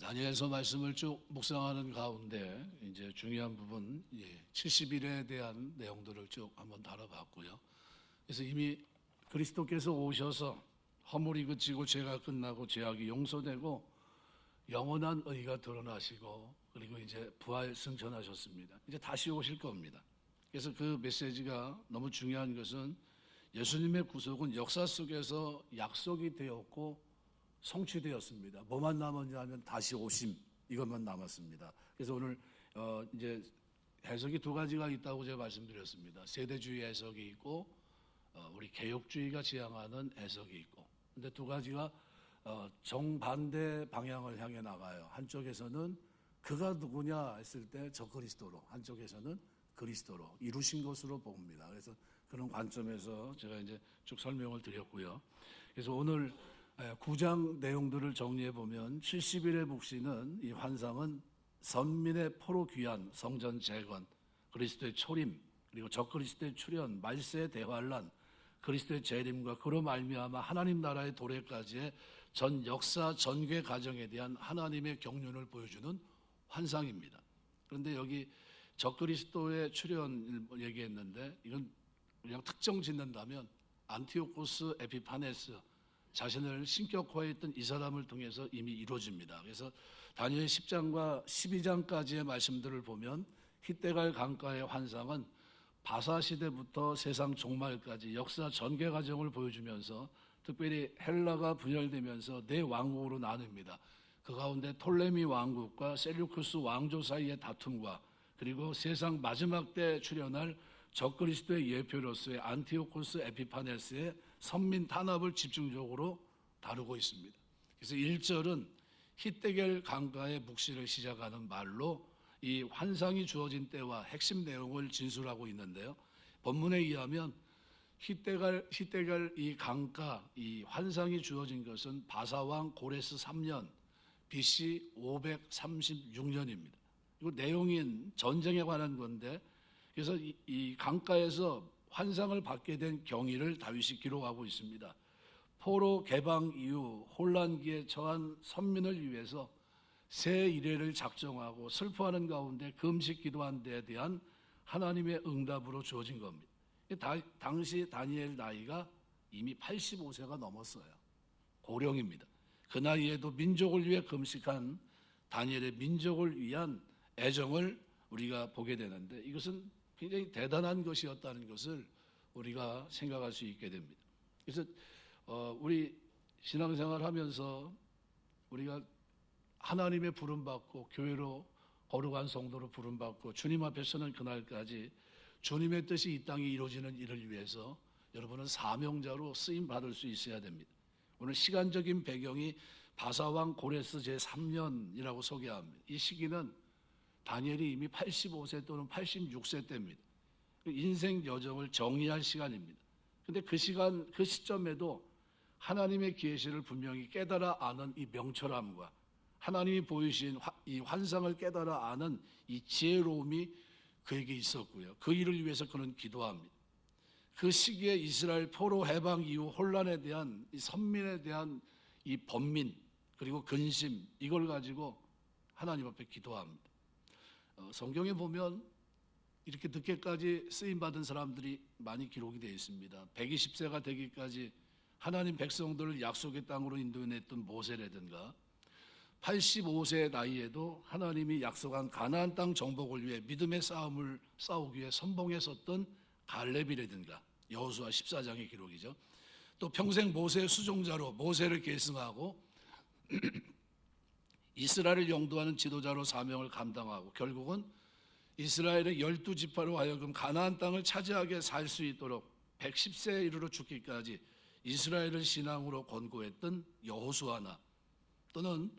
다니엘서 말씀을 쭉 묵상하는 가운데 이제 중요한 부분 70일에 대한 내용들을 쭉 한번 다뤄봤고요. 그래서 이미 그리스도께서 오셔서 허물이 그치고 죄가 끝나고 죄악이 용서되고 영원한 의가 드러나시고 그리고 이제 부활 승천하셨습니다. 이제 다시 오실 겁니다. 그래서 그 메시지가 너무 중요한 것은 예수님의 구속은 역사 속에서 약속이 되었고 성취되었습니다. 뭐만 남았냐면 다시 오심, 이것만 남았습니다. 그래서 오늘 이제 해석이 두 가지가 있다고 제가 말씀드렸습니다. 세대주의 해석이 있고 우리 개혁주의가 지향하는 해석이 있고, 근데 두 가지가 정반대 방향을 향해 나가요. 한쪽에서는 그가 누구냐 했을 때 저 그리스도로, 한쪽에서는 그리스도로 이루신 것으로 봅니다. 그래서 그런 관점에서 제가 이제 쭉 설명을 드렸고요. 그래서 오늘 9장 내용들을 정리해 보면 70일의 묵시는 이 환상은 선민의 포로 귀환, 성전 재건, 그리스도의 초림, 그리고 적그리스도의 출현, 말세의 대환란, 그리스도의 재림과 그로 말미암아 하나님 나라의 도래까지의 전 역사 전개 과정에 대한 하나님의 경륜을 보여주는 환상입니다. 그런데 여기 적그리스도의 출현 얘기했는데 이건 그냥 특정 짓는다면 안티오코스 에피파네스 자신을 신격화했던 이 사람을 통해서 이미 이루어집니다. 그래서 다니엘 10장과 12장까지의 말씀들을 보면 히데갈 강가의 환상은 바사 시대부터 세상 종말까지 역사 전개 과정을 보여주면서 특별히 헬라가 분열되면서 네 왕국으로 나눕니다. 그 가운데 톨레미 왕국과 셀류쿠스 왕조 사이의 다툼과 그리고 세상 마지막 때 출현할 적그리스도의 예표로서의 안티오코스 에피파네스의 선민 탄압을 집중적으로 다루고 있습니다. 그래서 1절은 히데겔 강가의 묵시를 시작하는 말로 이 환상이 주어진 때와 핵심 내용을 진술하고 있는데요. 본문에 의하면 히데갈 이 강가, 이 환상이 주어진 것은 바사왕 고레스 3년 BC 536년입니다. 이거 내용인 전쟁에 관한 건데, 그래서 이 강가에서 환상을 받게 된 경위를 다윗이 기록하고 있습니다. 포로 개방 이후 혼란기에 처한 선민을 위해서 새 이래를 작정하고 슬퍼하는 가운데 금식 기도한 데에 대한 하나님의 응답으로 주어진 겁니다. 당시 다니엘 나이가 이미 85세가 넘었어요. 고령입니다. 그 나이에도 민족을 위해 금식한 다니엘의 민족을 위한 애정을 우리가 보게 되는데, 이것은 굉장히 대단한 것이었다는 것을 우리가 생각할 수 있게 됩니다. 그래서 우리 신앙생활 하면서 우리가 하나님의 부름받고 교회로 거룩한 성도로 부름받고 주님 앞에 서는 그날까지 주님의 뜻이 이 땅에 이루어지는 일을 위해서 여러분은 사명자로 쓰임 받을 수 있어야 됩니다. 오늘 시간적인 배경이 바사왕 고레스 제3년이라고 소개합니다. 이 시기는 다니엘이 이미 85세 또는 86세 때입니다. 인생 여정을 정리할 시간입니다. 그런데 그 시간, 그 시점에도 하나님의 계시를 분명히 깨달아 아는 이 명철함과 하나님이 보이신 이 환상을 깨달아 아는 이 지혜로움이 그에게 있었고요. 그 일을 위해서 그는 기도합니다. 그 시기에 이스라엘 포로 해방 이후 혼란에 대한 이 선민에 대한 이 번민 그리고 근심, 이걸 가지고 하나님 앞에 기도합니다. 성경에 보면 이렇게 늦게까지 쓰임받은 사람들이 많이 기록이 되어 있습니다. 120세가 되기까지 하나님 백성들을 약속의 땅으로 인도해냈던 모세라든가 85세 나이에도 하나님이 약속한 가나안 땅 정복을 위해 믿음의 싸움을 싸우기 위해 선봉에 섰던 갈렙이라든가 여호수아 14장의 기록이죠. 또 평생 모세의 수종자로 모세를 계승하고 이스라엘을 영도하는 지도자로 사명을 감당하고 결국은 이스라엘의 12지파로 하여금 가나안 땅을 차지하게 살 수 있도록 110세에 이르러 죽기까지 이스라엘을 신앙으로 권고했던 여호수아나, 또는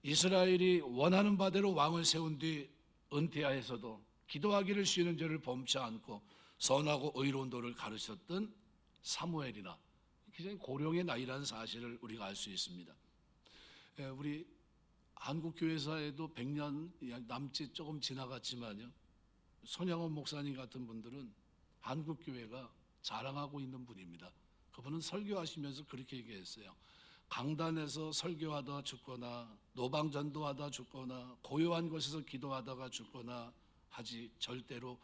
이스라엘이 원하는 바대로 왕을 세운 뒤 은퇴하에서도 기도하기를 쉬는 죄를 범치 않고 선하고 의로운 도를 가르쳤던 사무엘이나, 굉장히 고령의 나이라는 사실을 우리가 알 수 있습니다. 우리 한국교회사에도 100년 남짓 조금 지나갔지만요, 손양원 목사님 같은 분들은 한국교회가 자랑하고 있는 분입니다. 그분은 설교하시면서 그렇게 얘기했어요. 강단에서 설교하다 죽거나 노방전도하다 죽거나 고요한 곳에서 기도하다가 죽거나 하지 절대로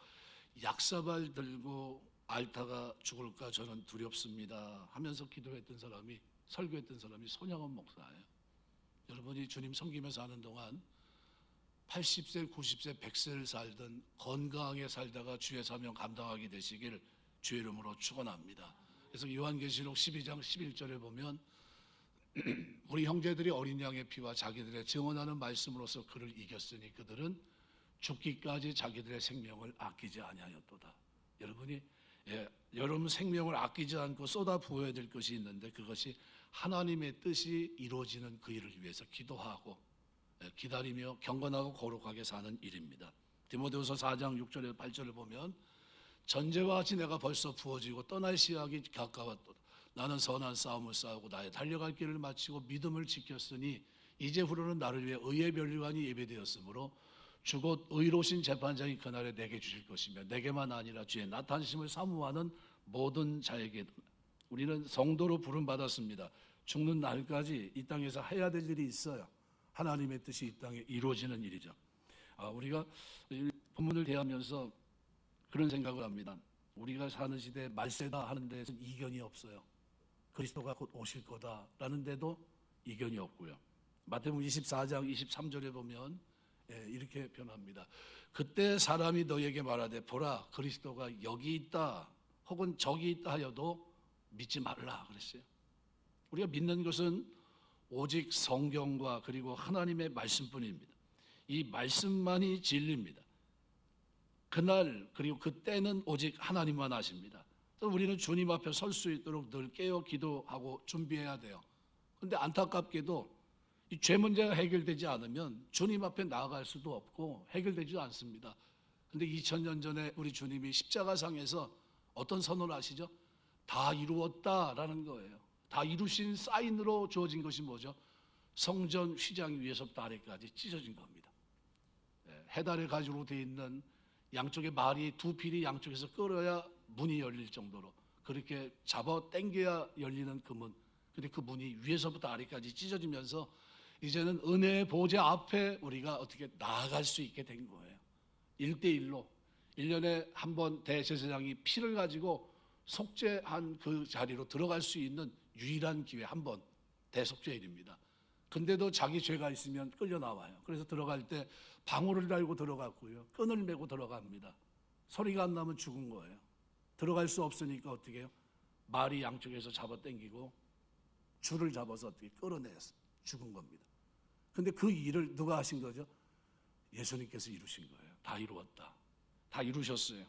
약사발 들고 앓다가 죽을까 저는 두렵습니다 하면서 기도했던 사람이, 설교했던 사람이 손양원 목사예요. 여러분이 주님 섬기면서 하는 동안 80세, 90세, 100세를 살던 건강하게 살다가 주의 사명 감당하게 되시길 주의 이름으로 축원합니다. 그래서 요한계시록 12장 11절에 보면 우리 형제들이 어린 양의 피와 자기들의 증언하는 말씀으로서 그를 이겼으니 그들은 죽기까지 자기들의 생명을 아끼지 아니하였도다. 여러분이 여러분 생명을 아끼지 않고 쏟아 부어야 될 것이 있는데 그것이 하나님의 뜻이 이루어지는 그 일을 위해서 기도하고 기다리며 경건하고 거룩하게 사는 일입니다. 디모데후서 4장 6절에서 8절을 보면 전제와 같이 내가 벌써 부어지고 떠날 시각이 가까웠도다. 나는 선한 싸움을 싸우고 나의 달려갈 길을 마치고 믿음을 지켰으니 이제후로는 나를 위해 의의 면류관이 예배되었으므로 주곧 의로우신 재판장이 그날에 내게 주실 것이며 내게만 아니라 주의 나타나심을 사모하는 모든 자에게 우리는 성도로 부름받았습니다. 죽는 날까지 이 땅에서 해야 될 일이 있어요. 하나님의 뜻이 이 땅에 이루어지는 일이죠. 우리가 본문을 대하면서 그런 생각을 합니다. 우리가 사는 시대에 말세다 하는 데에서는 이견이 없어요. 그리스도가 곧 오실 거다라는 데도 이견이 없고요. 마태복음 24장 23절에 보면 이렇게 표현합니다. 그때 사람이 너에게 말하되 보라 그리스도가 여기 있다 혹은 저기 있다 하여도 믿지 말라 그랬어요. 우리가 믿는 것은 오직 성경과 그리고 하나님의 말씀뿐입니다. 이 말씀만이 진리입니다. 그날 그리고 그때는 오직 하나님만 아십니다. 우리는 주님 앞에 설 수 있도록 늘 깨어 기도하고 준비해야 돼요. 그런데 안타깝게도 이 죄 문제가 해결되지 않으면 주님 앞에 나아갈 수도 없고 해결되지 않습니다. 그런데 2000년 전에 우리 주님이 십자가상에서 어떤 선언을 하시죠? 다 이루었다라는 거예요. 다 이루신 사인으로 주어진 것이 뭐죠? 성전 휘장 위에서부터 아래까지 찢어진 겁니다. 해달의 가지로 되어 있는 양쪽에 말이 두 필이 양쪽에서 끌어야 문이 열릴 정도로 그렇게 잡아 당겨야 열리는 그 문. 근데 그 문이 위에서부터 아래까지 찢어지면서 이제는 은혜의 보좌 앞에 우리가 어떻게 나아갈 수 있게 된 거예요. 1대1로 1년에 한 번 대제사장이 피를 가지고 속죄한 그 자리로 들어갈 수 있는 유일한 기회 한 번 대속죄일입니다. 근데도 자기 죄가 있으면 끌려 나와요. 그래서 들어갈 때 방울을 달고 들어갔고요. 끈을 메고 들어갑니다. 소리가 안 나면 죽은 거예요. 들어갈 수 없으니까 어떻게 해요? 말이 양쪽에서 잡아 당기고 줄을 잡아서 어떻게 끌어내서 죽은 겁니다. 근데 그 일을 누가 하신 거죠? 예수님께서 이루신 거예요. 다 이루었다. 다 이루셨어요.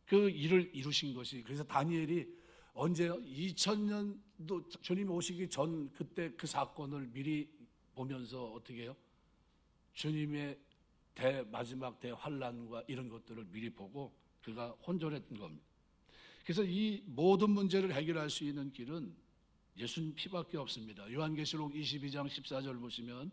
그 일을 이루신 것이 그래서 다니엘이 언제요? 2000년도 주님 오시기 전 그때 그 사건을 미리 보면서 어떻게 해요? 주님의 마지막 대환란과 이런 것들을 미리 보고 그가 혼존했던 겁니다. 그래서 이 모든 문제를 해결할 수 있는 길은 예수님 피밖에 없습니다. 요한계시록 22장 14절 보시면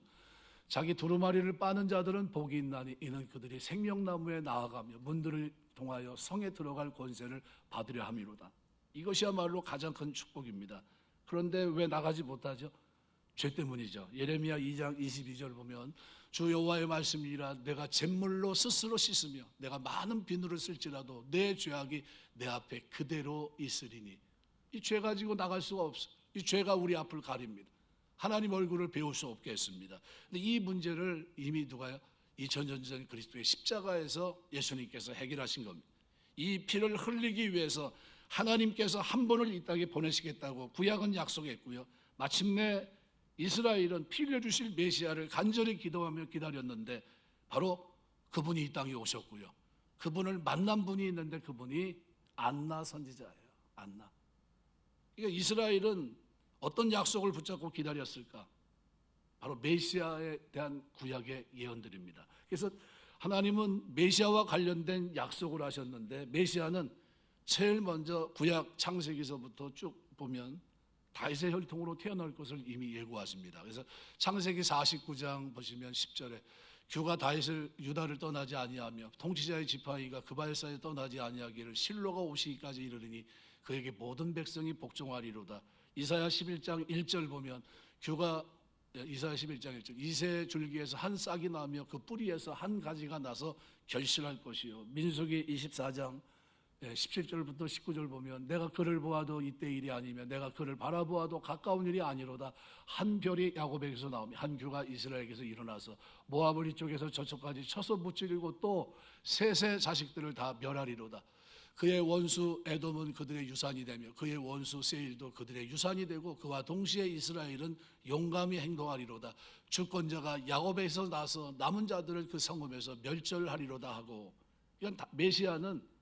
자기 두루마리를 빠는 자들은 복이 있나니 이는 그들이 생명나무에 나아가며 문들을 통하여 성에 들어갈 권세를 받으려 함이로다. 이것이야말로 가장 큰 축복입니다. 그런데 왜 나가지 못하죠? 죄 때문이죠. 예레미야 2장 22절 보면 주 여호와의 말씀이라 내가 잿물로 스스로 씻으며 내가 많은 비누를 쓸지라도 내 죄악이 내 앞에 그대로 있으리니 이 죄 가지고 나갈 수가 없어요. 이 죄가 우리 앞을 가립니다. 하나님 얼굴을 배울 수 없게 했습니다. 근데 이 문제를 이미 누가요? 2000년 전 그리스도의 십자가에서 예수님께서 해결하신 겁니다. 이 피를 흘리기 위해서 하나님께서 한 번을 이 땅에 보내시겠다고 구약은 약속했고요. 마침내 이스라엘은 피 흘려주실 메시아를 간절히 기도하며 기다렸는데 바로 그분이 이 땅에 오셨고요. 그분을 만난 분이 있는데 그분이 안나 선지자예요. 안나. 그러니까 이스라엘은 어떤 약속을 붙잡고 기다렸을까? 바로 메시아에 대한 구약의 예언들입니다. 그래서 하나님은 메시아와 관련된 약속을 하셨는데 메시아는 제일 먼저 구약 창세기서부터 쭉 보면 다윗의 혈통으로 태어날 것을 이미 예고하십니다. 그래서 창세기 49장 보시면 10절에 규가 다윗을 유다를 떠나지 아니하며 통치자의 지파이가 그발사에 떠나지 아니하기를 실로가 오시기까지 이르리니 그에게 모든 백성이 복종하리로다. 이사야 11장 1절 보면 규가 이사야 11장 1절 이새 줄기에서 한 싹이 나며 그 뿌리에서 한 가지가 나서 결실할 것이요. 민수기 24장 17절부터 19절 보면 내가 그를 보아도 이때 일이 아니며 내가 그를 바라보아도 가까운 일이 아니로다. 한 별이 야곱에게서 나오며 한 규가 이스라엘에게서 일어나서 모아블 이쪽에서 저쪽까지 쳐서 무찌르고 또 셋의 자식들을 다 멸하리로다. 그의 원수 에돔은 그들의 유산이 되며 그의 원수 세일도 그들의 유산이 되고 그와 동시에 이스라엘은 용감히 행동하리로다. 주권자가 야곱에서 나서 남은 자들을 그 성읍에서 멸절하리로다 하고, 이건 메시아는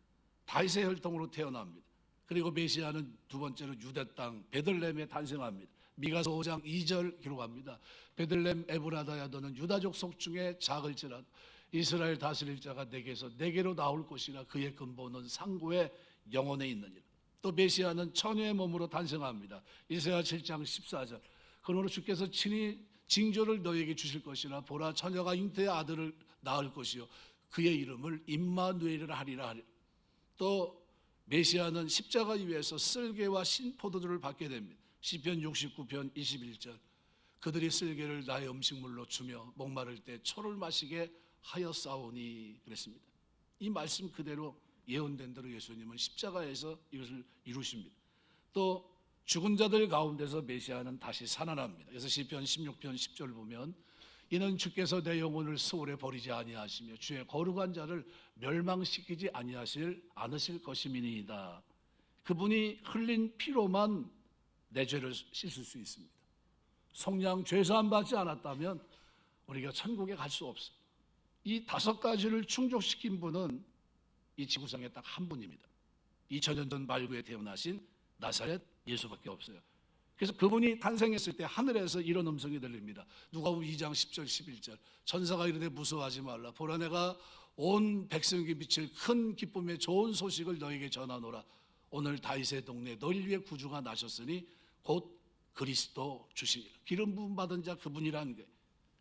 다윗의 혈통으로 태어납니다. 그리고 메시아는 두 번째로 유대 땅 베들레헴에 탄생합니다. 미가서 5장 2절 기록합니다. 베들레헴 에브라다야 너는 유다족 속 중에 작을지라도 이스라엘 다스릴 자가 내게서 내게로 나올 것이라. 그의 근본은 상고의 영혼에 있느니라. 또 메시아는 처녀의 몸으로 탄생합니다. 이사야 7장 14절 그러므로 주께서 친히 징조를 너에게 주실 것이라. 보라 처녀가 잉태의 아들을 낳을 것이요 그의 이름을 임마누엘이라 하리라. 또 메시아는 십자가 위에서 쓸개와 신포도주를 받게 됩니다. 시편 69편 21절 그들이 쓸개를 나의 음식물로 주며 목마를 때 초를 마시게 하였사오니 그랬습니다. 이 말씀 그대로 예언된 대로 예수님은 십자가에서 이것을 이루십니다. 또 죽은 자들 가운데서 메시아는 다시 살아납니다. 그래서 시편 16편 10절 보면 이는 주께서 내 영혼을 수월에 버리지 아니하시며 주의 거룩한 자를 멸망시키지 않으실 것임이니이다. 그분이 흘린 피로만 내 죄를 씻을 수 있습니다. 성량 죄사함 받지 않았다면 우리가 천국에 갈 수 없습니다. 이 다섯 가지를 충족시킨 분은 이 지구상에 딱 한 분입니다. 2000년 전 발구에 태어나신 나사렛 예수밖에 없어요. 그래서 그분이 탄생했을 때 하늘에서 이런 음성이 들립니다. 누가복음 2장 10절 11절 천사가 이르되 무서워하지 말라. 보라 내가 온 백성에게 미칠 큰 기쁨의 좋은 소식을 너에게 전하노라. 오늘 다윗의 동네에 너희를 위해 구주가 나셨으니 곧 그리스도 주시니라. 기름 부음 받은 자 그분이라는 게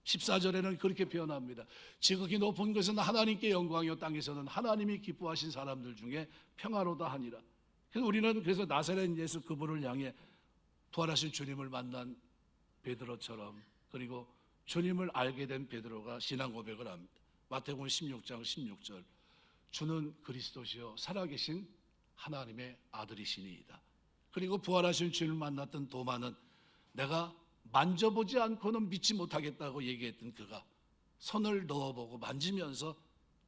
14절에는 그렇게 표현합니다. 지극히 높은 것은 하나님께 영광이요 땅에서는 하나님이 기뻐하신 사람들 중에 평화로다 하니라. 그래서 우리는 그래서 나사렛 예수 그분을 향해 부활하신 주님을 만난 베드로처럼, 그리고 주님을 알게 된 베드로가 신앙 고백을 합니다. 마태복음 16장 16절 주는 그리스도시요 살아계신 하나님의 아들이시니이다. 그리고 부활하신 주님을 만났던 도마는 내가 만져보지 않고는 믿지 못하겠다고 얘기했던 그가 손을 넣어보고 만지면서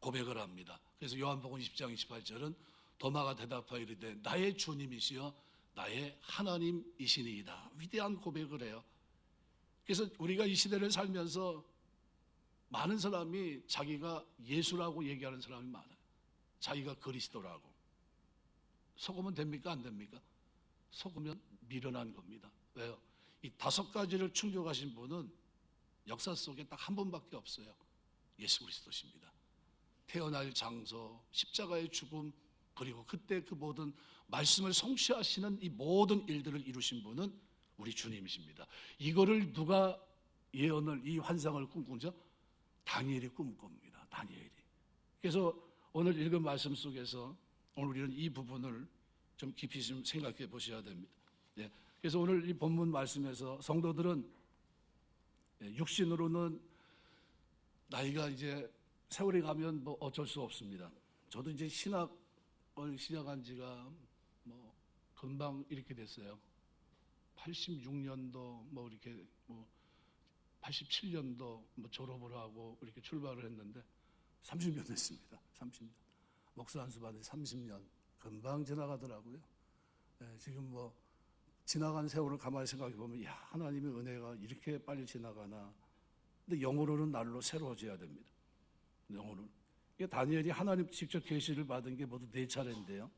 고백을 합니다. 그래서 요한복음 20장 28절은 도마가 대답하여 이르되 나의 주님이시여 나의 하나님이시니이다. 위대한 고백을 해요. 그래서 우리가 이 시대를 살면서 많은 사람이 자기가 예수라고 얘기하는 사람이 많아요. 자기가 그리스도라고. 속으면 됩니까? 안 됩니까? 속으면 미련한 겁니다. 왜요? 이 다섯 가지를 충족하신 분은 역사 속에 딱 한 분밖에 없어요. 예수 그리스도십니다. 태어날 장소, 십자가의 죽음, 그리고 그때 그 모든 말씀을 성취하시는 이 모든 일들을 이루신 분은 우리 주님이십니다. 이거를 누가 예언을, 이 환상을 꿈꾸죠? 다니엘이 꿈꿉니다. 다니엘이. 그래서 오늘 읽은 말씀 속에서 오늘 우리는 이 부분을 좀 깊이 좀 생각해 보셔야 됩니다. 예. 그래서 오늘 이 본문 말씀에서 성도들은 육신으로는 나이가 이제 세월이 가면 뭐 어쩔 수 없습니다. 저도 이제 신학을 시작한 지가 뭐 금방 이렇게 됐어요. 86년도 뭐 이렇게 뭐 87년도 뭐 졸업을 하고 이렇게 출발을 했는데 30년 됐습니다. 30년. 목사 안수 받은 30년 금방 지나가더라고요. 지금 뭐 지나간 세월을 가만히 생각해 보면 야, 하나님의 은혜가 이렇게 빨리 지나가나. 근데 영으로는 날로 새로워져야 됩니다. 영으로는. 다니엘이 하나님 직접 계시를 받은 게 모두 4차례인데요.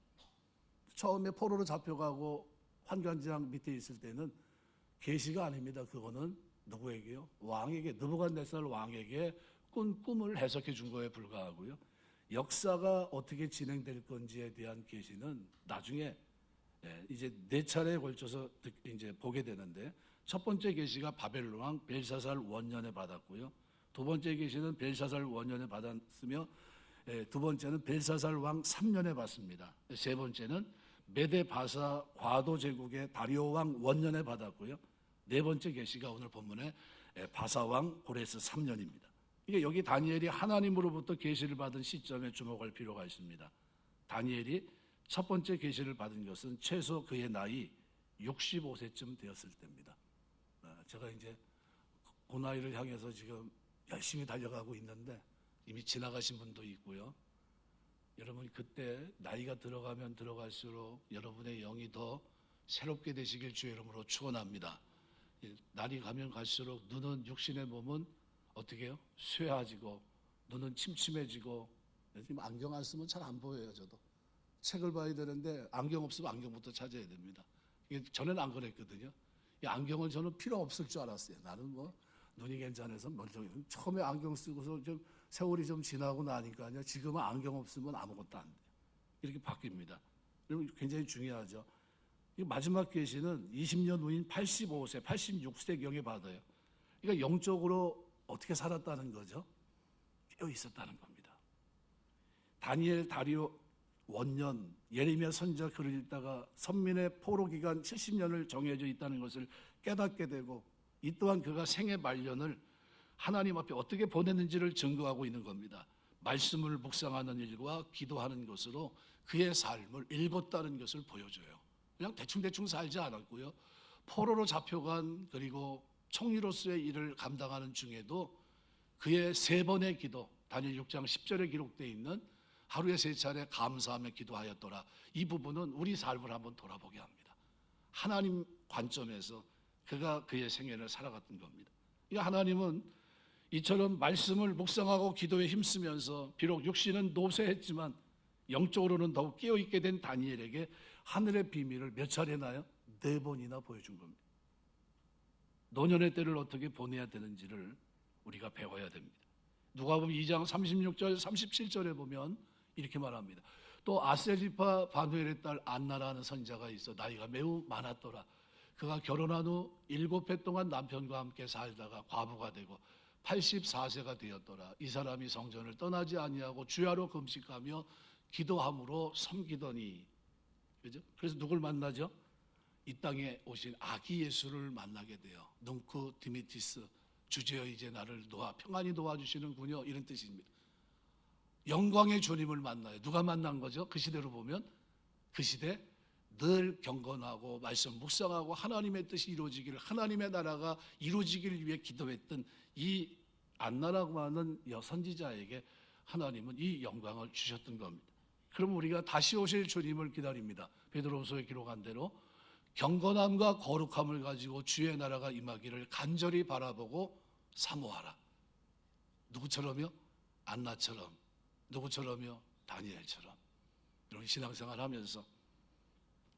처음에 포로로 잡혀가고 환관장 밑에 있을 때는 계시가 아닙니다. 그거는 누구에게요? 왕에게, 느부갓네살 왕에게 꾼 꿈을 해석해 준 거에 불과하고요. 역사가 어떻게 진행될 건지에 대한 계시는 나중에 이제 4차례에 걸쳐서 이제 보게 되는데, 첫 번째 계시가 바벨론 왕 벨사살 원년에 받았고요. 두 번째 계시는 벨사살 원년에 받았으며, 두 번째는 벨사살 왕 3년에 받습니다. 세 번째는 메데 바사 과도 제국의 다리오 왕 원년에 받았고요. 네 번째 계시가 오늘 본문에 바사 왕 고레스 3년입니다. 이게 여기 다니엘이 하나님으로부터 계시를 받은 시점에 주목할 필요가 있습니다. 다니엘이 첫 번째 계시를 받은 것은 최소 그의 나이 65세쯤 되었을 때입니다. 제가 이제 그 나이를 향해서 지금 열심히 달려가고 있는데 이미 지나가신 분도 있고요. 여러분 그때 나이가 들어가면 들어갈수록 여러분의 영이 더 새롭게 되시길 주의 이름으로 축원합니다. 날이 가면 갈수록 눈은 육신의 몸은 어떻게 해요? 쇠해지고 눈은 침침해지고 지금 안경 안 쓰면 잘 안 보여요. 저도 책을 봐야 되는데 안경 없으면 안경부터 찾아야 됩니다. 이게 전에는 안 그랬거든요. 이 안경은 저는 필요 없을 줄 알았어요. 나는 뭐 눈이 괜찮아서 멀쩡해. 처음에 안경 쓰고서 좀 세월이 좀 지나고 나니까요. 지금은 안경 없으면 아무것도 안 돼요. 이렇게 바뀝니다. 그리고 굉장히 중요하죠. 이 마지막 계시는 20년 후인 85세, 86세경에 받아요. 그러니까 영적으로 어떻게 살았다는 거죠? 깨어 있었다는 겁니다. 다니엘 다리오 원년 예레미야 선지자 글을 읽다가 선민의 포로 기간 70년을 정해져 있다는 것을 깨닫게 되고 이 또한 그가 생애 말년을 하나님 앞에 어떻게 보냈는지를 증거하고 있는 겁니다. 말씀을 묵상하는 일과 기도하는 것으로 그의 삶을 읽었다는 것을 보여줘요. 그냥 대충대충 살지 않았고요. 포로로 잡혀간 그리고 총리로서의 일을 감당하는 중에도 그의 세 번의 기도, 다니엘 6장 10절에 기록되어 있는 하루에 세 차례 감사하며 기도하였더라. 이 부분은 우리 삶을 한번 돌아보게 합니다. 하나님 관점에서 그가 그의 생애를 살아갔던 겁니다. 하나님은 이처럼 말씀을 묵상하고 기도에 힘쓰면서 비록 육신은 노쇠했지만 영적으로는 더욱 깨어있게 된 다니엘에게 하늘의 비밀을 몇 차례나요? 4번이나 보여준 겁니다. 노년의 때를 어떻게 보내야 되는지를 우리가 배워야 됩니다. 누가복음 2장 36절 37절에 보면 이렇게 말합니다. 또 아셀리파 바누엘의 딸 안나라는 선자가 있어 나이가 매우 많았더라. 그가 결혼한 후 7해 동안 남편과 함께 살다가 과부가 되고 84세가 되었더라. 이 사람이 성전을 떠나지 아니하고 주야로 금식하며 기도함으로 섬기더니, 그죠? 그래서 누굴 만나죠? 이 땅에 오신 아기 예수를 만나게 돼요. 뭉크 디미티스, 주제여 이제 나를 평안히 도와주시는군요. 이런 뜻입니다. 영광의 주님을 만나요. 누가 만난 거죠? 그 시대로 보면 그 시대 늘 경건하고 말씀 묵상하고 하나님의 뜻이 이루어지기를, 하나님의 나라가 이루어지기를 위해 기도했던 이 안나라고 하는 선지자에게 하나님은 이 영광을 주셨던 겁니다. 그럼 우리가 다시 오실 주님을 기다립니다. 베드로후서에 기록한 대로 경건함과 거룩함을 가지고 주의 나라가 임하기를 간절히 바라보고 사모하라. 누구처럼요? 안나처럼. 누구처럼요? 다니엘처럼. 이런 신앙생활 하면서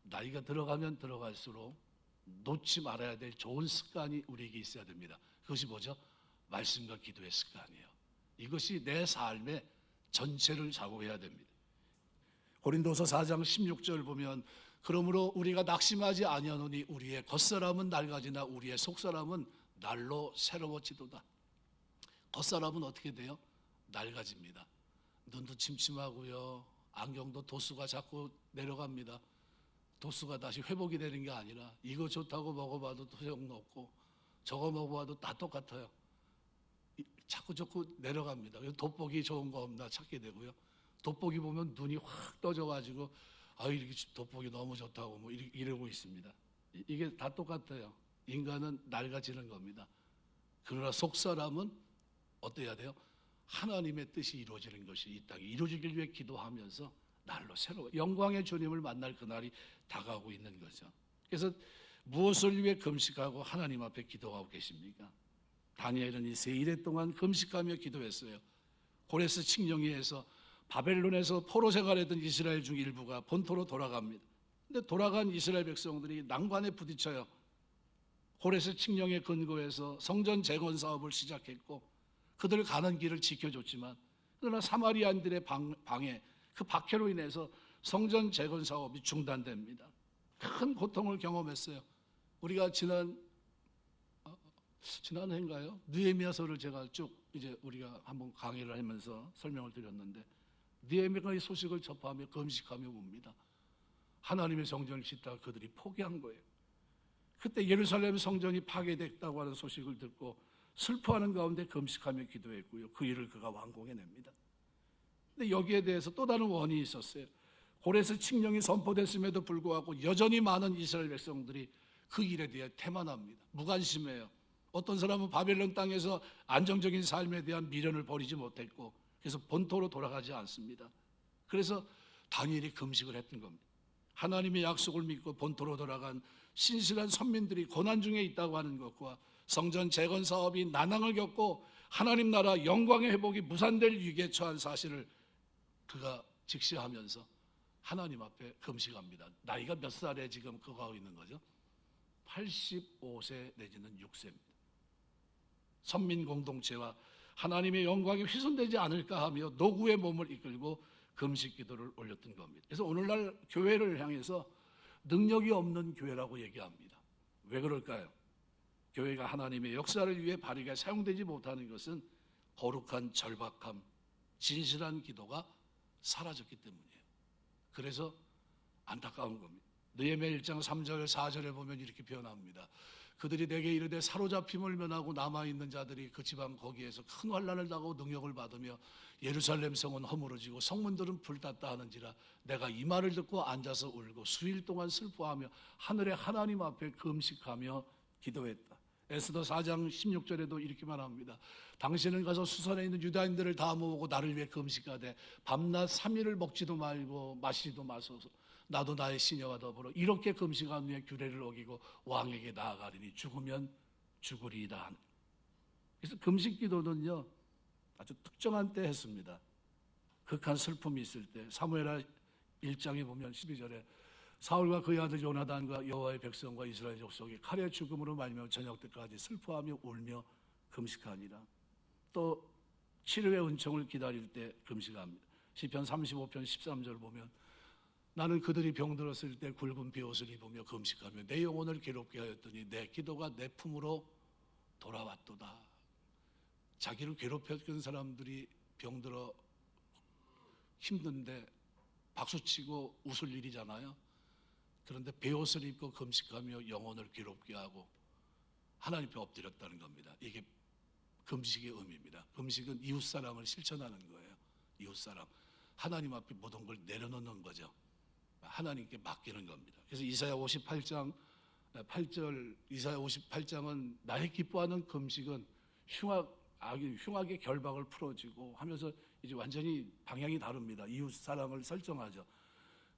나이가 들어가면 들어갈수록 놓지 말아야 될 좋은 습관이 우리에게 있어야 됩니다. 그것이 뭐죠? 말씀과 기도의 습관이에요. 이것이 내 삶의 전체를 좌우해야 됩니다. 고린도서 4장 16절 보면 그러므로 우리가 낙심하지 아니하노니 우리의 겉사람은 낡아지나 우리의 속사람은 날로 새로워지도다. 겉사람은 어떻게 돼요? 낡아집니다. 눈도 침침하고요. 안경도 도수가 자꾸 내려갑니다. 도수가 다시 회복이 되는 게 아니라 이거 좋다고 먹어봐도 소용없고 저거 먹어봐도 다 똑같아요. 자꾸 내려갑니다. 돋보기 좋은 거 없나 찾게 되고요. 돋보기 보면 눈이 확 떠져가지고 이렇게 돋보기 너무 좋다고 뭐 이러고 있습니다. 이게 다 똑같아요. 인간은 낡아지는 겁니다. 그러나 속사람은 어때야 돼요? 하나님의 뜻이 이루어지는 것이 이 땅에 이루어지길 위해 기도하면서 날로 새로워 영광의 주님을 만날 그날이 다가오고 있는 거죠. 그래서 무엇을 위해 금식하고 하나님 앞에 기도하고 계십니까? 다니엘은 이 세 일해 동안 금식하며 기도했어요. 고레스 칙령에서 바벨론에서 포로 생활했던 이스라엘 중 일부가 본토로 돌아갑니다. 근데 돌아간 이스라엘 백성들이 난관에 부딪혀요. 고레스 칙령의 근거에서 성전 재건 사업을 시작했고 그들 가는 길을 지켜줬지만 그러나 사마리아인들의 방해, 그 박해로 인해서 성전 재건 사업이 중단됩니다. 큰 고통을 경험했어요. 우리가 지난해인가요? 느헤미야서를 제가 쭉 이제 우리가 한번 강의를 하면서 설명을 드렸는데 느헤미야의 소식을 접하며 금식하며 봅니다. 하나님의 성전을 짓다가 그들이 포기한 거예요. 그때 예루살렘 성전이 파괴됐다고 하는 소식을 듣고 슬퍼하는 가운데 금식하며 기도했고요. 그 일을 그가 완공해냅니다. 근데 여기에 대해서 또 다른 원인이 있었어요. 고레스 칙령이 선포됐음에도 불구하고 여전히 많은 이스라엘 백성들이 그 일에 대해 태만합니다. 무관심해요. 어떤 사람은 바벨론 땅에서 안정적인 삶에 대한 미련을 버리지 못했고 그래서 본토로 돌아가지 않습니다. 그래서 다니엘이 금식을 했던 겁니다. 하나님의 약속을 믿고 본토로 돌아간 신실한 선민들이 고난 중에 있다고 하는 것과 성전 재건 사업이 난항을 겪고 하나님 나라 영광의 회복이 무산될 위기에 처한 사실을 그가 직시하면서 하나님 앞에 금식합니다. 나이가 몇 살에 지금 그거 하고 있는 거죠? 85세 내지는 6세입니다. 선민 공동체와 하나님의 영광이 훼손되지 않을까 하며 노구의 몸을 이끌고 금식 기도를 올렸던 겁니다. 그래서 오늘날 교회를 향해서 능력이 없는 교회라고 얘기합니다. 왜 그럴까요? 교회가 하나님의 역사를 위해 바르게 사용되지 못하는 것은 거룩한 절박함, 진실한 기도가 사라졌기 때문이에요. 그래서 안타까운 겁니다. 느헤미야 1장 3절 4절에 보면 이렇게 표현합니다. 그들이 내게 이르되 사로잡힘을 면하고 남아있는 자들이 그 지방 거기에서 큰 환난을 당하고 능력을 받으며 예루살렘 성은 허물어지고 성문들은 불탔다 하는지라 내가 이 말을 듣고 앉아서 울고 수일 동안 슬퍼하며 하늘의 하나님 앞에 금식하며 기도했다. 에스더 4장 16절에도 이렇게 말합니다. 당신은 가서 수선에 있는 유다인들을 다 모으고 나를 위해 금식하되 밤낮 3일을 먹지도 말고 마시지도 마소서. 나도 나의 시녀와 더불어 이렇게 금식한 후에 규례를 어기고 왕에게 나아가리니 죽으면 죽으리이다. 그래서 금식 기도는요 아주 특정한 때 했습니다. 극한 슬픔이 있을 때 사무엘하 1장에 보면 12절에 사울과 그의 아들 요나단과 여호와의 백성과 이스라엘 족속이 칼의 죽음으로 말미암아 저녁 때까지 슬퍼하며 울며 금식하니라. 또 치료의 은총을 기다릴 때 금식합니다. 시편 35편 13절 보면 나는 그들이 병들었을 때 굵은 베옷을 입으며 금식하며 내 영혼을 괴롭게 하였더니 내 기도가 내 품으로 돌아왔도다. 자기를 괴롭혔던 사람들이 병들어 힘든데 박수치고 웃을 일이잖아요. 그런데 베옷을 입고 금식하며 영혼을 괴롭게 하고 하나님 앞에 엎드렸다는 겁니다. 이게 금식의 의미입니다. 금식은 이웃사랑을 실천하는 거예요. 이웃사랑. 하나님 앞에 모든 걸 내려놓는 거죠. 하나님께 맡기는 겁니다. 그래서 이사야 58장 8절 이사야 58장은 나의 기뻐하는 금식은 흉악의 결박을 풀어주고 하면서 이제 완전히 방향이 다릅니다. 이웃 사랑을 설정하죠.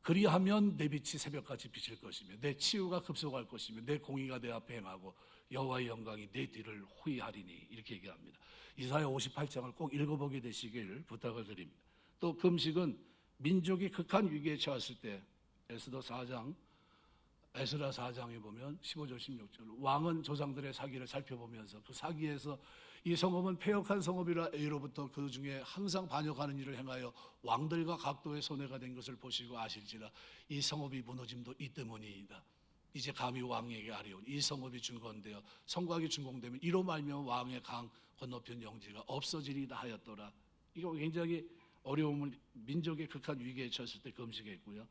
그리하면 내 빛이 새벽같이 비칠 것이며 내 치유가 급속할 것이며 내 공의가 내 앞에 행하고 여호와의 영광이 내 뒤를 호위하리니 이렇게 얘기합니다. 이사야 58장을 꼭 읽어보게 되시길 부탁을 드립니다. 또 금식은 민족이 극한 위기에 처했을 때 에스라 4장에 보면 15절 16절 왕은 조상들의 사기를 살펴보면서 그 사기에서 이 성읍은 패역한 성읍이라 A로부터 그 중에 항상 반역하는 일을 행하여 왕들과 각도의 손해가 된 것을 보시고 아실지라 이 성읍이 무너짐도 이 때문이이다. 이제 감히 왕에게 아뢰오니 이 성읍이 중건되어 성곽이 준공되면 이로 말미암아 왕의 강 건너편 영지가 없어지리다 하였더라. 이거 굉장히 어려움을 민족의 극한 위기에 처했을 때 금식했고요.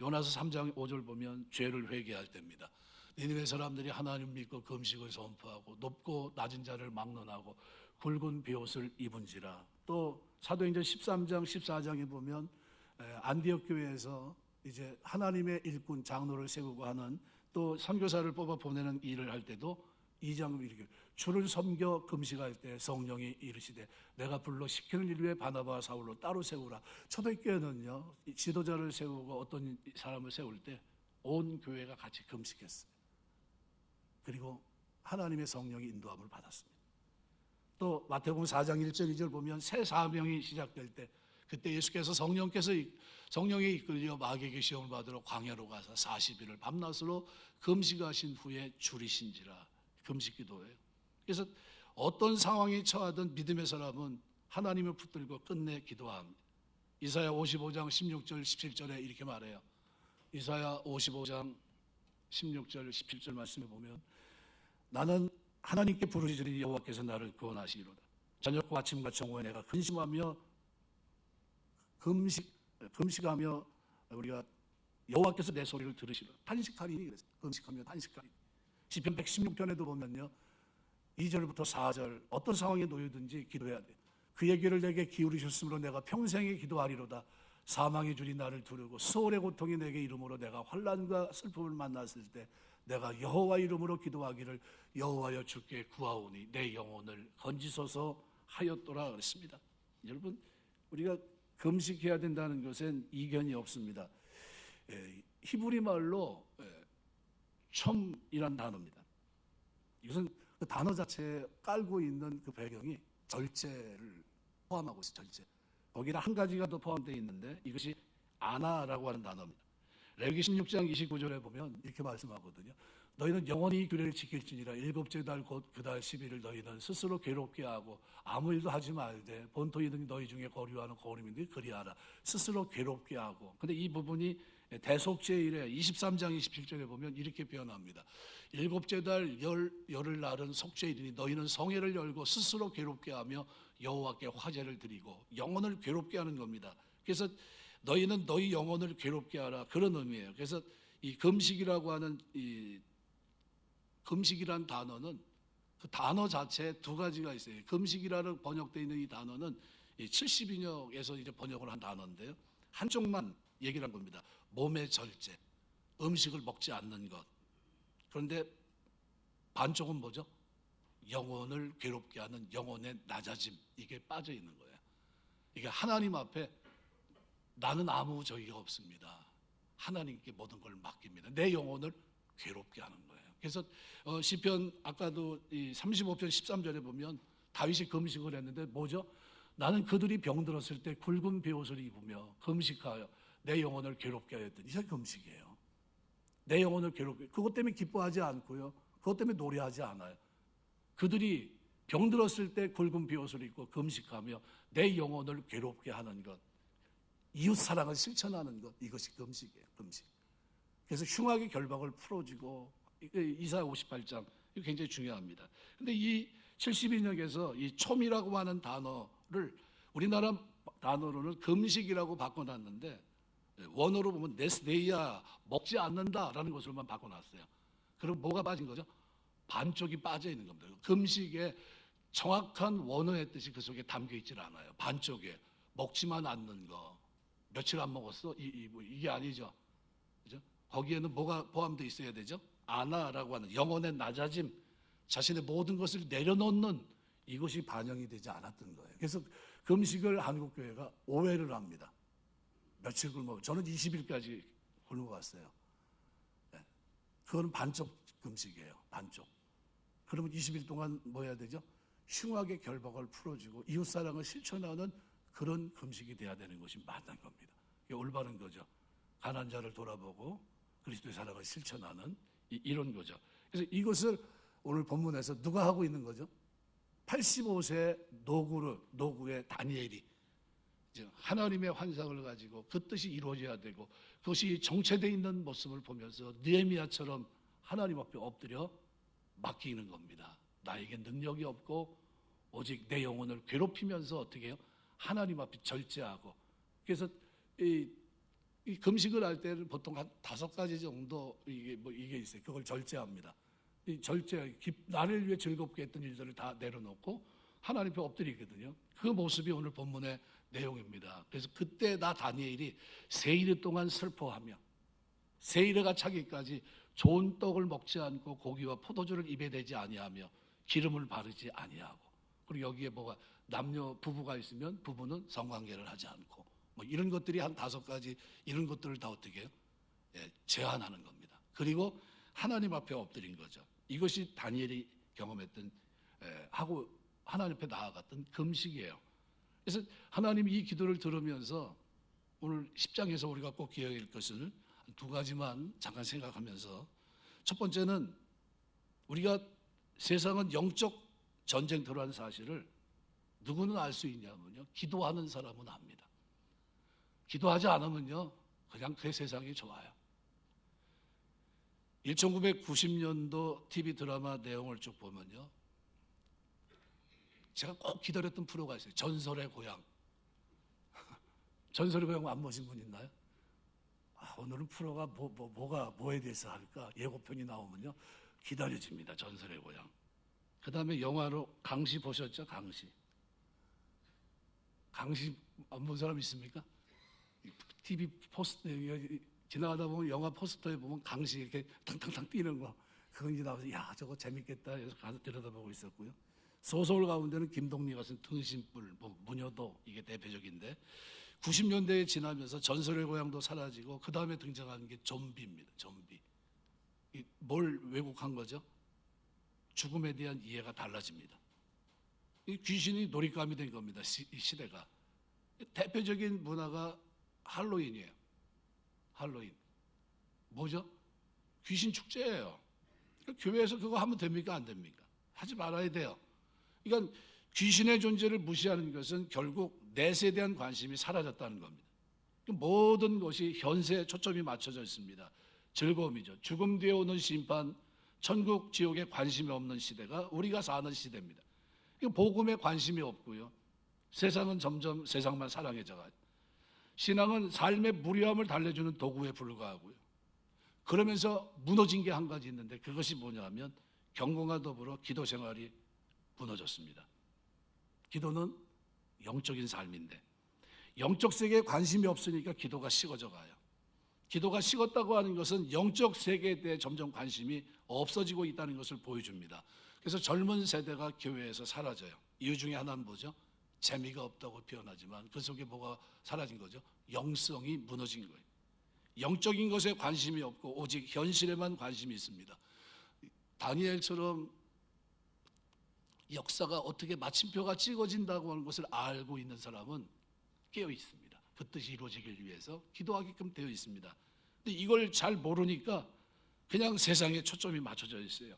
요나서 3장 5절 보면 죄를 회개할 때입니다. 니느웨 사람들이 하나님 믿고 금식을 선포하고 높고 낮은 자를 막론하고 굵은 베옷을 입은지라. 또 사도행전 13장 14장에 보면 안디옥 교회에서 이제 하나님의 일꾼 장로를 세우고 하는 또 선교사를 뽑아 보내는 일을 할 때도 2장 이렇게 주를 섬겨 금식할 때 성령이 이르시되 내가 불러 시키는 일 위에 바나바와 사울로 따로 세우라. 초대교회는요 지도자를 세우고 어떤 사람을 세울 때 온 교회가 같이 금식했어요. 그리고 하나님의 성령이 인도함을 받았습니다. 또 마태복음 4장 1절 2절 보면 새 사명이 시작될 때 그때 예수께서 성령에 이끌려 마귀에게 시험을 받으러 광야로 가서 40일을 밤낮으로 금식하신 후에 줄이신지라. 금식기도예요. 그래서 어떤 상황에 처하든 믿음의 사람은 하나님을 붙들고 끝내 기도합니다. 이사야 55장 16절 17절에 이렇게 말해요. 이사야 55장 16절 17절 말씀에 보면 나는 하나님께 부르짖으니 여호와께서 나를 구원하시리로다. 저녁과 아침과 정오에 내가 근심하며 금식하며 우리가 여호와께서 내 소리를 들으시라. 탄식하리니 그랬어요. 금식하며 탄식하리니. 시편 116편에도 보면요, 2절부터 4절 어떤 상황에 놓여든지 기도해야 돼요. 그의 귀를 내게 기울이셨으므로 내가 평생에 기도하리로다. 사망의 줄이 나를 두르고 수월의 고통이 내게 이름으로 내가 환난과 슬픔을 만났을 때 내가 여호와 이름으로 기도하기를 여호와여 주께 구하오니 내 영혼을 건지소서 하였도라 그랬습니다. 여러분, 우리가 금식해야 된다는 것엔 이견이 없습니다. 히브리 말로 촘이란 단어입니다. 이것은 그 단어 자체에 깔고 있는 그 배경이 절제를 포함하고 있어요. 절제. 거기는 한 가지가 더 포함되어 있는데 이것이 아나라고 하는 단어입니다. 레위기 16장 29절에 보면 이렇게 말씀하거든요. 너희는 영원히 이 규례를 지킬지니라. 일곱째 달 곧 그 달 10일을 너희는 스스로 괴롭게 하고 아무 일도 하지 말되 본토이든 너희 중에 거류하는 거류민들이 그리하라. 스스로 괴롭게 하고. 근데 이 부분이 대속죄일에 23장 27절에 보면 이렇게 표현합니다. 일곱째 달 열흘 날은 속죄일이니 너희는 성회를 열고 스스로 괴롭게 하며 여호와께 화제를 드리고 영혼을 괴롭게 하는 겁니다. 그래서 너희는 너희 영혼을 괴롭게 하라, 그런 의미예요. 그래서 이 금식이라고 하는 이 금식이란 단어는 그 단어 자체에 두 가지가 있어요. 금식이라는 번역되어 있는 이 단어는 70인역에서 이제 번역을 한 단어인데요. 한쪽만 얘기를 한 겁니다. 몸의 절제, 음식을 먹지 않는 것. 그런데 반쪽은 뭐죠? 영혼을 괴롭게 하는 영혼의 낮아짐, 이게 빠져 있는 거예요. 이게 하나님 앞에 나는 아무 저기가 없습니다. 하나님께 모든 걸 맡깁니다. 내 영혼을 괴롭게 하는 거예요. 그래서 시편 아까도 이 35편 13절에 보면 다윗이 금식을 했는데 뭐죠? 나는 그들이 병들었을 때 굵은 베옷을 입으며 금식하여 내 영혼을 괴롭게 하였더니 이게 금식이에요. 내 영혼을 괴롭게, 그것 때문에 기뻐하지 않고요, 그것 때문에 노래하지 않아요. 그들이 병들었을 때 굵은 베옷을 입고 금식하며 내 영혼을 괴롭게 하는 것, 이웃사랑을 실천하는 것, 이것이 금식이에요. 금식. 그래서 흉악의 결박을 풀어주고, 이사야 58장, 이거 굉장히 중요합니다. 근데 이 72역에서 이 촘이라고 하는 단어를 우리나라 단어로는 금식이라고 바꿔놨는데, 원어로 보면 네스데이아, 먹지 않는다라는 것으로만 바꿔놨어요. 그럼 뭐가 빠진 거죠? 반쪽이 빠져 있는 겁니다. 금식의 정확한 원어의 뜻이 그 속에 담겨 있질 않아요. 반쪽에 먹지만 않는 거, 며칠 안 먹었어? 이게 아니죠. 그죠? 거기에는 뭐가 포함되어 있어야 되죠? 아나라고 하는 영혼의 낮아짐, 자신의 모든 것을 내려놓는 이것이 반영이 되지 않았던 거예요. 그래서 금식을 한국교회가 오해를 합니다. 며칠 굶어, 저는 20일까지 굶어 왔어요. 네. 그거는 반쪽 금식이에요. 반쪽. 그러면 20일 동안 뭐 해야 되죠? 흉악의 결박을 풀어주고 이웃사랑을 실천하는 그런 금식이 돼야 되는 것이 맞는 겁니다. 이게 올바른 거죠. 가난한 자를 돌아보고 그리스도의 사랑을 실천하는 이런 거죠. 그래서 이것을 오늘 본문에서 누가 하고 있는 거죠? 85세 노구의 다니엘이 하나님의 환상을 가지고 그 뜻이 이루어져야 되고 그것이 정체되어 있는 모습을 보면서 느헤미야처럼 하나님 앞에 엎드려 맡기는 겁니다. 나에게 능력이 없고 오직 내 영혼을 괴롭히면서 어떻게 해요? 하나님 앞에 절제하고. 그래서 이 금식을 할 때는 보통 한 5가지 정도 이게 있어요. 그걸 절제합니다. 이 절제, 나를 위해 즐겁게 했던 일들을 다 내려놓고 하나님 앞에 엎드리거든요. 그 모습이 오늘 본문의 내용입니다. 그래서 그때 나 다니엘이 세일 동안 슬퍼하며 세일가 차기까지 좋은 떡을 먹지 않고 고기와 포도주를 입에 대지 아니하며 기름을 바르지 아니하고, 그리고 여기에 뭐가 남녀 부부가 있으면 부부는 성관계를 하지 않고 뭐 이런 것들이 한 5가지, 이런 것들을 다 어떻게 해요? 제한하는 겁니다. 그리고 하나님 앞에 엎드린 거죠. 이것이 다니엘이 경험했던 하고 하나님 앞에 나아갔던 금식이에요. 그래서 하나님이 이 기도를 들으면서 오늘 10장에서 우리가 꼭 기억할 것을 2가지만 잠깐 생각하면서, 첫 번째는 우리가 세상은 영적 전쟁터라는 사실을 누구는 알 수 있냐면요, 기도하는 사람은 압니다. 기도하지 않으면요 그냥 그 세상이 좋아요. 1990년도 TV 드라마 내용을 쭉 보면요, 제가 꼭 기다렸던 프로가 있어요. 전설의 고향. 전설의 고향 안 보신 분 있나요? 오늘은 프로가 뭐에 대해서 할까? 예고편이 나오면요 기다려집니다. 전설의 고향. 그 다음에 영화로 강시 보셨죠? 강시 안 본 사람 있습니까? TV 포스터 지나가다 보면 영화 포스터에 보면 강시 이렇게 탕탕탕 뛰는 거 그거 이제 나와서 야 저거 재밌겠다 해서 가서 들여다보고 있었고요. 소설 가운데는 김동리가 쓴 등신불, 무녀도 이게 대표적인데 90년대에 지나면서 전설의 고향도 사라지고 그 다음에 등장하는 게 좀비입니다. 좀비. 뭘 왜곡한 거죠? 죽음에 대한 이해가 달라집니다. 이 귀신이 놀잇감이 된 겁니다. 이 시대가. 대표적인 문화가 할로윈이에요. 할로윈. 뭐죠? 귀신 축제예요. 교회에서 그거 하면 됩니까? 안 됩니까? 하지 말아야 돼요. 그러니까 귀신의 존재를 무시하는 것은 결국 내세에 대한 관심이 사라졌다는 겁니다. 모든 것이 현세에 초점이 맞춰져 있습니다. 즐거움이죠. 죽음 뒤에 오는 심판, 천국, 지옥에 관심이 없는 시대가 우리가 사는 시대입니다. 복음에 관심이 없고요. 세상은 점점 세상만 사랑해져가요. 신앙은 삶의 무료함을 달래주는 도구에 불과하고요. 그러면서 무너진 게 한 가지 있는데 그것이 뭐냐면 경건과 더불어 기도 생활이 무너졌습니다. 기도는 영적인 삶인데 영적 세계에 관심이 없으니까 기도가 식어져 가요. 기도가 식었다고 하는 것은 영적 세계에 대해 점점 관심이 없어지고 있다는 것을 보여줍니다. 그래서 젊은 세대가 교회에서 사라져요. 이유 중에 하나는 뭐죠? 재미가 없다고 표현하지만 그 속에 뭐가 사라진 거죠? 영성이 무너진 거예요. 영적인 것에 관심이 없고 오직 현실에만 관심이 있습니다. 다니엘처럼 역사가 어떻게 마침표가 찍어진다고 하는 것을 알고 있는 사람은 깨어 있습니다. 그 뜻이 이루어지길 위해서 기도하게끔 되어 있습니다. 근데 이걸 잘 모르니까 그냥 세상에 초점이 맞춰져 있어요.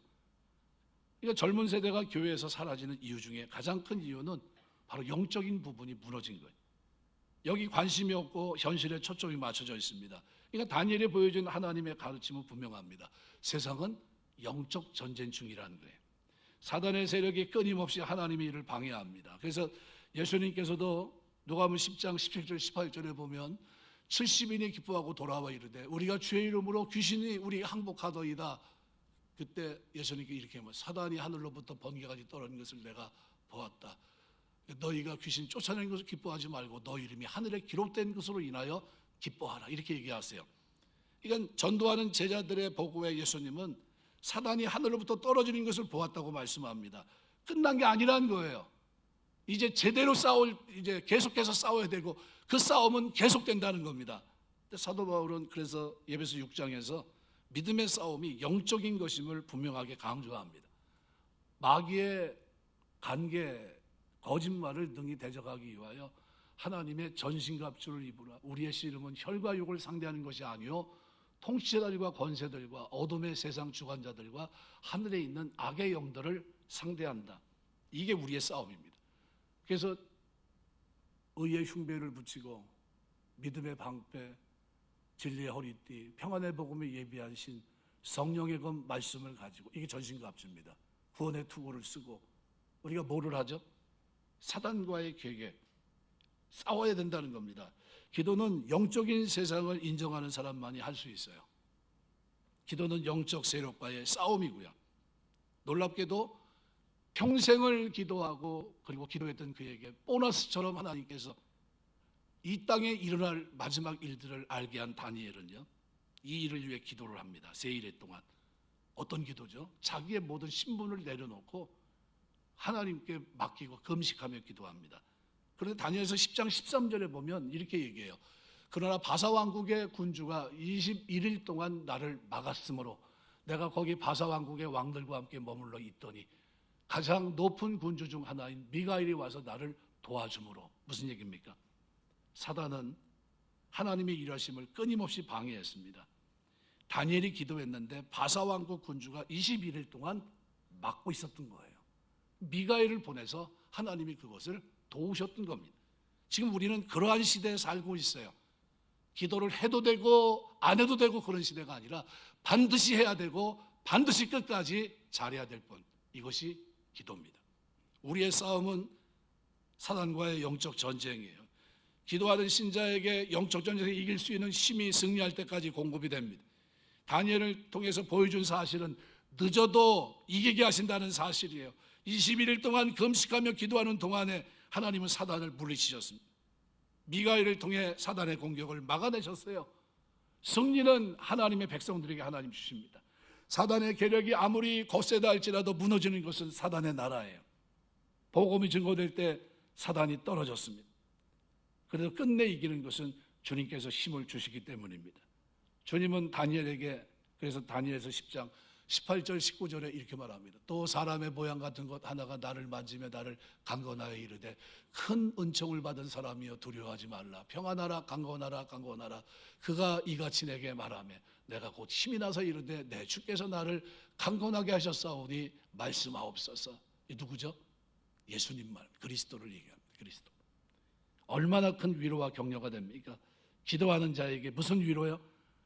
그러니까 젊은 세대가 교회에서 사라지는 이유 중에 가장 큰 이유는 바로 영적인 부분이 무너진 거예요. 여기 관심이 없고 현실에 초점이 맞춰져 있습니다. 그러니까 다니엘이 보여준 하나님의 가르침은 분명합니다. 세상은 영적 전쟁 중이라는 거예요. 사단의 세력이 끊임없이 하나님의 일을 방해합니다. 그래서 예수님께서도 누가복음 10장 17절 18절에 보면 70인이 기뻐하고 돌아와 이르되 우리가 주의 이름으로 귀신이 우리 항복하더이다. 그때 예수님께 이렇게 하면 사단이 하늘로부터 번개같이 떨어진 것을 내가 보았다. 너희가 귀신 쫓아내는 것을 기뻐하지 말고 너 이름이 하늘에 기록된 것으로 인하여 기뻐하라. 이렇게 얘기하세요. 그러니까 전도하는 제자들의 보고에 예수님은 사단이 하늘로부터 떨어지는 것을 보았다고 말씀합니다. 끝난 게 아니라는 거예요. 이제 제대로 이제 계속해서 싸워야 되고 그 싸움은 계속된다는 겁니다. 사도 바울은 그래서 에베소 6장에서 믿음의 싸움이 영적인 것임을 분명하게 강조합니다. 마귀의 관계, 거짓말을 능히 대적하기 위하여 하나님의 전신갑주를 입으라. 우리의 씨름은 혈과 육을 상대하는 것이 아니요 통치자들과 권세들과 어둠의 세상 주관자들과 하늘에 있는 악의 영들을 상대한다. 이게 우리의 싸움입니다. 그래서 의의 흉배를 붙이고 믿음의 방패, 진리의 허리띠, 평안의 복음에 예비하신 성령의 검 말씀을 가지고 이게 전신갑주입니다. 구원의 투구를 쓰고 우리가 뭐를 하죠? 사단과의 계획에 싸워야 된다는 겁니다. 기도는 영적인 세상을 인정하는 사람만이 할 수 있어요. 기도는 영적 세력과의 싸움이고요. 놀랍게도 평생을 기도하고 그리고 기도했던 그에게 보너스처럼 하나님께서 이 땅에 일어날 마지막 일들을 알게 한 다니엘은요, 이 일을 위해 기도를 합니다. 세 일의 동안. 어떤 기도죠? 자기의 모든 신분을 내려놓고 하나님께 맡기고 금식하며 기도합니다. 그런데 다니엘서 10장 13절에 보면 이렇게 얘기해요. 그러나 바사 왕국의 군주가 21일 동안 나를 막았으므로 내가 거기 바사 왕국의 왕들과 함께 머물러 있더니 가장 높은 군주 중 하나인 미가엘이 와서 나를 도와주므로. 무슨 얘기입니까? 사단은 하나님의 일하심을 끊임없이 방해했습니다. 다니엘이 기도했는데 바사 왕국 군주가 21일 동안 막고 있었던 거예요. 미가엘을 보내서 하나님이 그것을 도우셨던 겁니다. 지금 우리는 그러한 시대에 살고 있어요. 기도를 해도 되고 안 해도 되고 그런 시대가 아니라 반드시 해야 되고 반드시 끝까지 잘해야 될 뿐. 이것이 기도입니다. 우리의 싸움은 사단과의 영적 전쟁이에요. 기도하는 신자에게 영적 전쟁에서 이길 수 있는 힘이 승리할 때까지 공급이 됩니다. 다니엘을 통해서 보여준 사실은 늦어도 이기게 하신다는 사실이에요. 21일 동안 금식하며 기도하는 동안에 하나님은 사단을 물리치셨습니다. 미가엘을 통해 사단의 공격을 막아내셨어요. 승리는 하나님의 백성들에게 하나님 주십니다. 사단의 계력이 아무리 거세다 할지라도 무너지는 것은 사단의 나라예요. 복음이 증거될 때 사단이 떨어졌습니다. 그래서 끝내 이기는 것은 주님께서 힘을 주시기 때문입니다. 주님은 다니엘에게, 그래서 다니엘서 10장 18절 19절에 이렇게 말합니다. 또 사람의 모양 같은 것 하나가 나를 만지며 나를 강건하여 이르되 큰 은총을 받은 사람이여 두려워하지 말라. 평안하라 강건하라 강건하라. 그가 이같이 내게 말하며 내가 곧 힘이 나서 이르되 내 주께서 나를 강건하게 하셨사오니 말씀하옵소서. 이 누구죠? 예수님 말, 그리스도를 얘기합니다. 그리스도. 얼마나 큰 위로와 격려가 됩니까? 기도하는 자에게 무슨 위로요?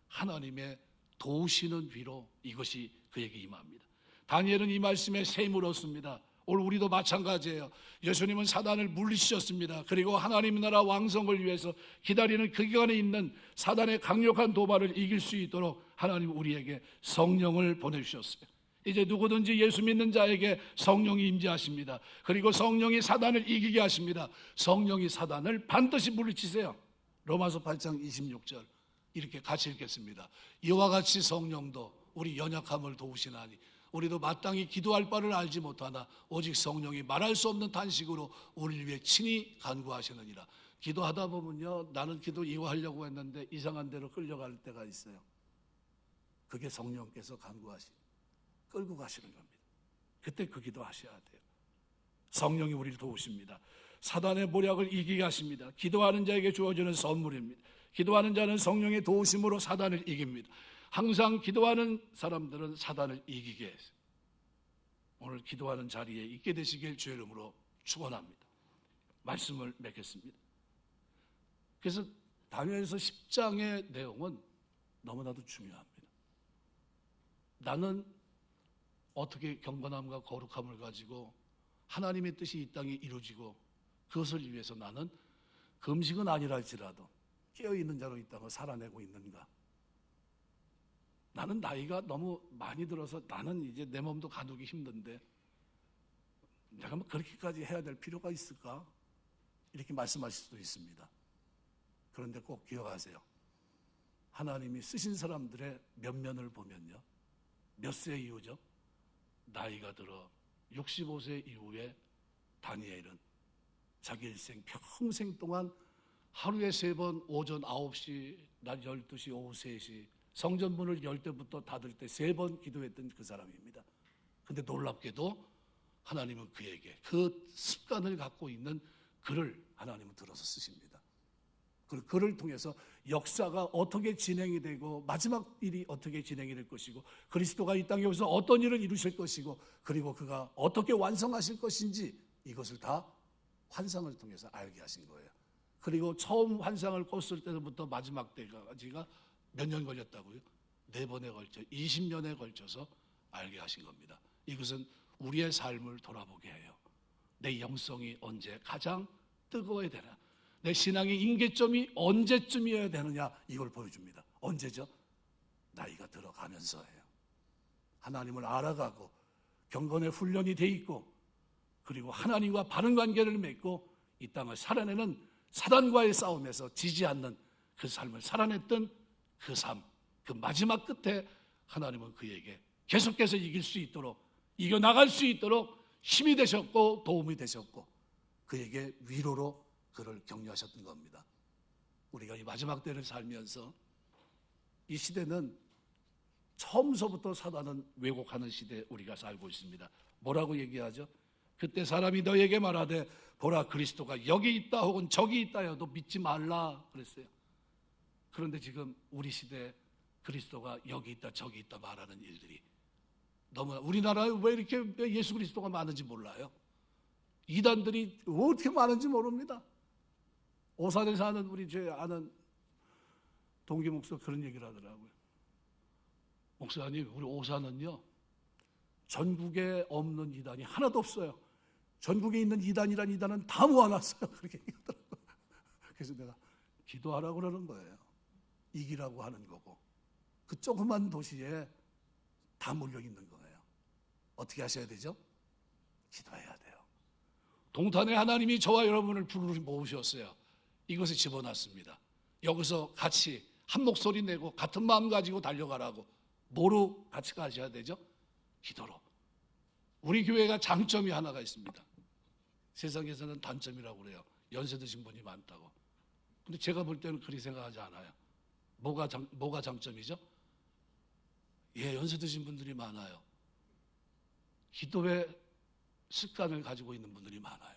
하나님의 도우시는 위로, 이것이 그에게 임합니다. 다니엘은 이 말씀에 샘을 얻습니다. 오늘 우리도 마찬가지예요. 예수님은 사단을 물리치셨습니다. 그리고 하나님 나라 왕성을 위해서 기다리는 그 기간에 있는 사단의 강력한 도발을 이길 수 있도록 하나님 우리에게 성령을 보내주셨어요. 이제 누구든지 예수 믿는 자에게 성령이 임재하십니다. 그리고 성령이 사단을 이기게 하십니다. 성령이 사단을 반드시 물리치세요. 로마서 8장 26절 이렇게 같이 읽겠습니다. 이와 같이 성령도 우리 연약함을 도우시나니 우리도 마땅히 기도할 바를 알지 못하나 오직 성령이 말할 수 없는 탄식으로 우리를 위해 친히 간구하시느니라. 기도하다 보면요, 나는 기도 이거 하려고 했는데 이상한 데로 끌려갈 때가 있어요. 그게 성령께서 끌고 가시는 겁니다. 그때 그 기도 하셔야 돼요. 성령이 우리를 도우십니다. 사단의 모략을 이기게 하십니다. 기도하는 자에게 주어지는 선물입니다. 기도하는 자는 성령의 도우심으로 사단을 이깁니다. 항상 기도하는 사람들은 사단을 이기게 해서 오늘 기도하는 자리에 있게 되시길 주의 이름으로 축원합니다. 말씀을 맺겠습니다. 그래서 다니엘서 10장의 내용은 너무나도 중요합니다. 나는 어떻게 경건함과 거룩함을 가지고 하나님의 뜻이 이 땅에 이루어지고 그것을 위해서 나는 금식은 아니랄지라도 깨어있는 자로 이 땅을 살아내고 있는가? 나는 나이가 너무 많이 들어서 나는 이제 내 몸도 가누기 힘든데 내가 뭐 그렇게까지 해야 될 필요가 있을까? 이렇게 말씀하실 수도 있습니다. 그런데 꼭 기억하세요. 하나님이 쓰신 사람들의 면면을 보면요, 몇 세 이후죠? 나이가 들어 65세 이후에 다니엘은 자기 일생 평생 동안 하루에 3번 오전 9시, 낮 12시, 오후 3시 성전문을 열 때부터 닫을 때 3번 기도했던 그 사람입니다. 그런데 놀랍게도 하나님은 그에게 그 습관을 갖고 있는 글을 하나님은 들어서 쓰십니다. 그리고 그를 통해서 역사가 어떻게 진행이 되고 마지막 일이 어떻게 진행이 될 것이고 그리스도가 이 땅에 오셔서 어떤 일을 이루실 것이고 그리고 그가 어떻게 완성하실 것인지 이것을 다 환상을 통해서 알게 하신 거예요. 그리고 처음 환상을 꿨을 때부터 마지막 때까지가 몇 년 걸렸다고요? 4번에 걸쳐 20년에 걸쳐서 알게 하신 겁니다. 이것은 우리의 삶을 돌아보게 해요. 내 영성이 언제 가장 뜨거워야 되나? 내 신앙의 임계점이 언제쯤이어야 되느냐? 이걸 보여줍니다. 언제죠? 나이가 들어가면서예요. 하나님을 알아가고 경건의 훈련이 돼 있고 그리고 하나님과 바른 관계를 맺고 이 땅을 살아내는 사단과의 싸움에서 지지 않는 그 삶을 살아냈던 그 삶, 그 마지막 끝에 하나님은 그에게 계속해서 이길 수 있도록 이겨나갈 수 있도록 힘이 되셨고 도움이 되셨고 그에게 위로로 그를 격려하셨던 겁니다. 우리가 이 마지막 때를 살면서 이 시대는 처음서부터 사단은 왜곡하는 시대에 우리가 살고 있습니다. 뭐라고 얘기하죠? 그때 사람이 너에게 말하되 보라 그리스도가 여기 있다 혹은 저기 있다 해도 믿지 말라 그랬어요. 그런데 지금 우리 시대에 그리스도가 여기 있다 저기 있다 말하는 일들이 너무나 우리나라에 왜 이렇게 예수 그리스도가 많은지 몰라요. 이단들이 어떻게 많은지 모릅니다. 오산에 사는 우리 제 아는 동기 목사 그런 얘기를 하더라고요. 목사님 우리 오산은요 전국에 없는 이단이 하나도 없어요. 전국에 있는 이단이란 이단은 다 모아놨어요. 그렇게 얘기하더라고요. 그래서 내가 기도하라고 그러는 거예요. 이기라고 하는 거고. 그 조그만 도시에 다 몰려 있는 거예요. 어떻게 하셔야 되죠? 기도해야 돼요. 동탄에 하나님이 저와 여러분을 부르르 모으셨어요. 이것에 집어넣습니다. 여기서 같이 한 목소리 내고 같은 마음 가지고 달려가라고. 뭐로 같이 가셔야 되죠? 기도로. 우리 교회가 장점이 하나가 있습니다. 세상에서는 단점이라고 그래요. 연세 드신 분이 많다고. 근데 제가 볼 때는 그리 생각하지 않아요. 뭐가 장점이죠? 예, 연세 드신 분들이 많아요. 기도의 습관을 가지고 있는 분들이 많아요.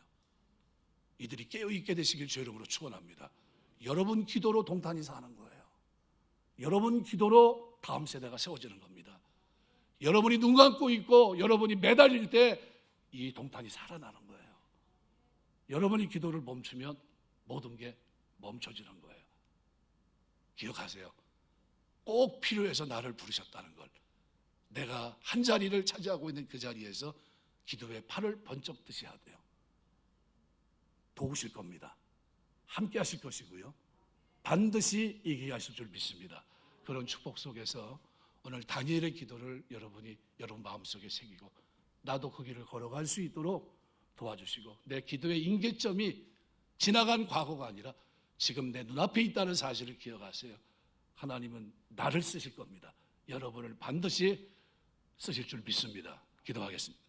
이들이 깨어있게 되시길 주의 이름으로 축원합니다. 여러분 기도로 동탄이 사는 거예요. 여러분 기도로 다음 세대가 세워지는 겁니다. 여러분이 눈 감고 있고 여러분이 매달릴 때 이 동탄이 살아나는 거예요. 여러분이 기도를 멈추면 모든 게 멈춰지는 거예요. 기억하세요. 꼭 필요해서 나를 부르셨다는 걸. 내가 한 자리를 차지하고 있는 그 자리에서 기도의 팔을 번쩍 드셔야 돼요. 도우실 겁니다. 함께 하실 것이고요. 반드시 이기게 하실 줄 믿습니다. 그런 축복 속에서 오늘 다니엘의 기도를 여러분이 여러분 마음속에 새기고 나도 그 길을 걸어갈 수 있도록 도와주시고 내 기도의 임계점이 지나간 과거가 아니라 지금 내 눈앞에 있다는 사실을 기억하세요. 하나님은 나를 쓰실 겁니다. 여러분을 반드시 쓰실 줄 믿습니다. 기도하겠습니다.